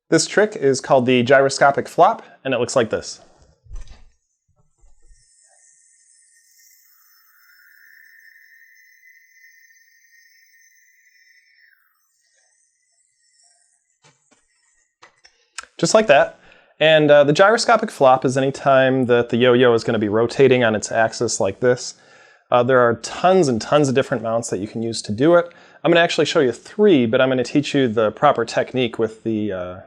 This trick is called the Gyroscopic Flop, and it looks like this. Just like that. And the gyroscopic flop is any time that the yo-yo is going to be rotating on its axis like this. There are tons and tons of different mounts that you can use to do it. I'm going to actually show you 3, but I'm going to teach you the proper technique with the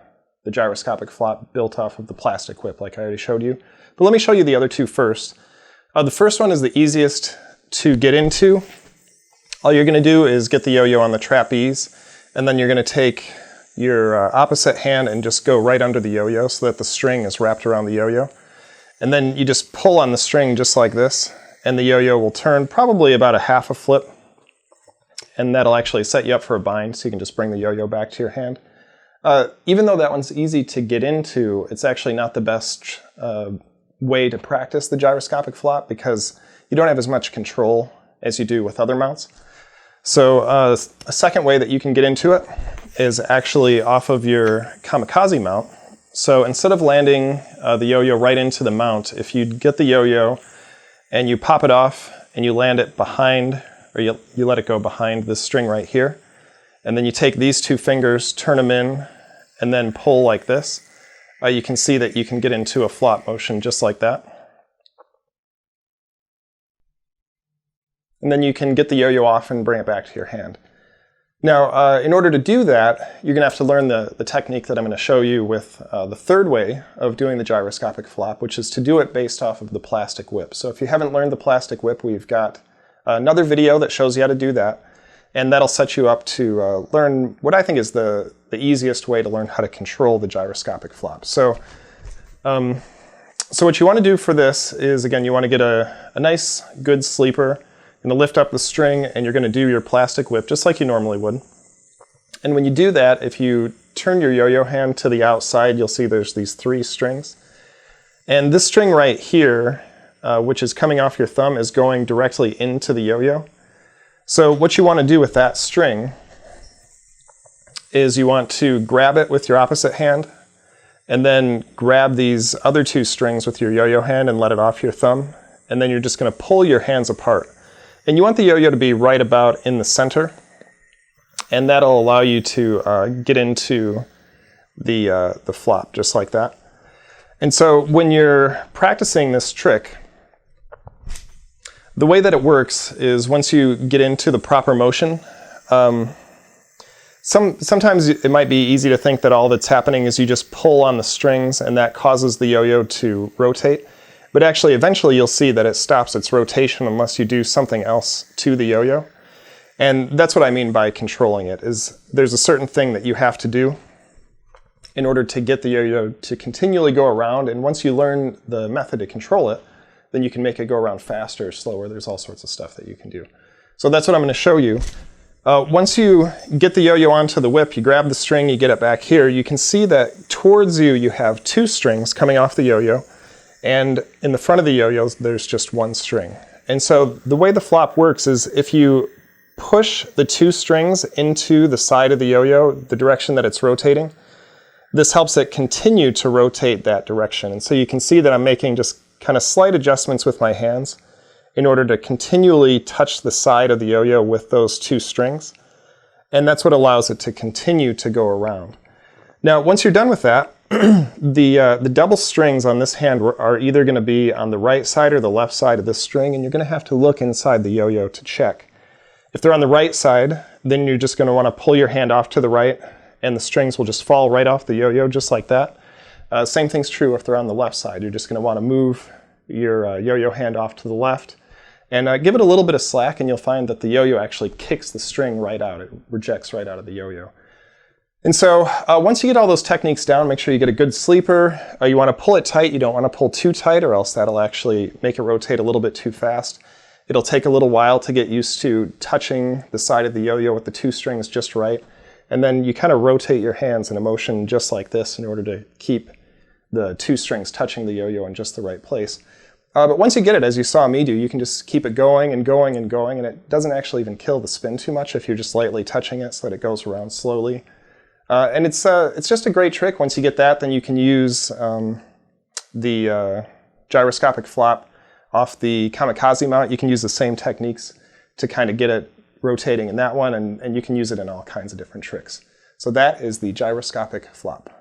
gyroscopic flop built off of the plastic whip like I already showed you. But let me show you the other 2 first. The first one is the easiest to get into. All you're going to do is get the yo-yo on the trapeze, and then you're going to take your opposite hand and just go right under the yo-yo so that the string is wrapped around the yo-yo. And then you just pull on the string just like this, and the yo-yo will turn probably about a half a flip, and that'll actually set you up for a bind, so you can just bring the yo-yo back to your hand. Even though that one's easy to get into, it's actually not the best way to practice the gyroscopic flop because you don't have as much control as you do with other mounts. So a second way that you can get into it is actually off of your Kamikaze Mount. So instead of landing the yo-yo right into the mount, if you get the yo-yo and you pop it off and you land it behind, or you let it go behind this string right here, and then you take these 2 fingers, turn them in, and then pull like this, you can see that you can get into a flop motion just like that. And then you can get the yo-yo off and bring it back to your hand. Now, in order to do that, you're going to have to learn the technique that I'm going to show you with the third way of doing the gyroscopic flop, which is to do it based off of the plastic whip. So if you haven't learned the plastic whip, we've got another video that shows you how to do that, and that'll set you up to learn what I think is the easiest way to learn how to control the gyroscopic flop. So what you want to do for this is, again, you want to get a nice, good sleeper. You're going to lift up the string and you're going to do your plastic whip just like you normally would. And when you do that, if you turn your yo-yo hand to the outside, you'll see there's these 3 strings. And this string right here, which is coming off your thumb, is going directly into the yo-yo. So what you want to do with that string is you want to grab it with your opposite hand and then grab these other 2 strings with your yo-yo hand and let it off your thumb. And then you're just going to pull your hands apart. And you want the yo-yo to be right about in the center, and that'll allow you to get into the flop just like that. And so when you're practicing this trick, the way that it works is once you get into the proper motion, sometimes it might be easy to think that all that's happening is you just pull on the strings and that causes the yo-yo to rotate. But actually, eventually you'll see that it stops its rotation unless you do something else to the yo-yo. And that's what I mean by controlling it, is there's a certain thing that you have to do in order to get the yo-yo to continually go around. And once you learn the method to control it, then you can make it go around faster or slower. There's all sorts of stuff that you can do. So that's what I'm going to show you. Once you get the yo-yo onto the whip, you grab the string, you get it back here, you can see that towards you, you have 2 strings coming off the yo-yo. And in the front of the yo-yos, there's just 1 string. And so the way the flop works is if you push the 2 strings into the side of the yo-yo, the direction that it's rotating, this helps it continue to rotate that direction. And so you can see that I'm making just kind of slight adjustments with my hands in order to continually touch the side of the yo-yo with those 2 strings. And that's what allows it to continue to go around. Now, once you're done with that, the double strings on this hand are either going to be on the right side or the left side of this string, and you're going to have to look inside the yo-yo to check. If they're on the right side, then you're just going to want to pull your hand off to the right, and the strings will just fall right off the yo-yo just like that. Same thing's true if they're on the left side. You're just going to want to move your yo-yo hand off to the left, and give it a little bit of slack, and you'll find that the yo-yo actually kicks the string right out. It rejects right out of the yo-yo. And so once you get all those techniques down, make sure you get a good sleeper. You want to pull it tight. You don't want to pull too tight, or else that'll actually make it rotate a little bit too fast. It'll take a little while to get used to touching the side of the yo-yo with the 2 strings just right. And then you kind of rotate your hands in a motion just like this in order to keep the 2 strings touching the yo-yo in just the right place. But once you get it, as you saw me do, you can just keep it going and going and going, and it doesn't actually even kill the spin too much if you're just lightly touching it so that it goes around slowly. And it's just a great trick. Once you get that, then you can use the gyroscopic flop off the Kamikaze Mount. You can use the same techniques to kind of get it rotating in that one, and you can use it in all kinds of different tricks. So that is the gyroscopic flop.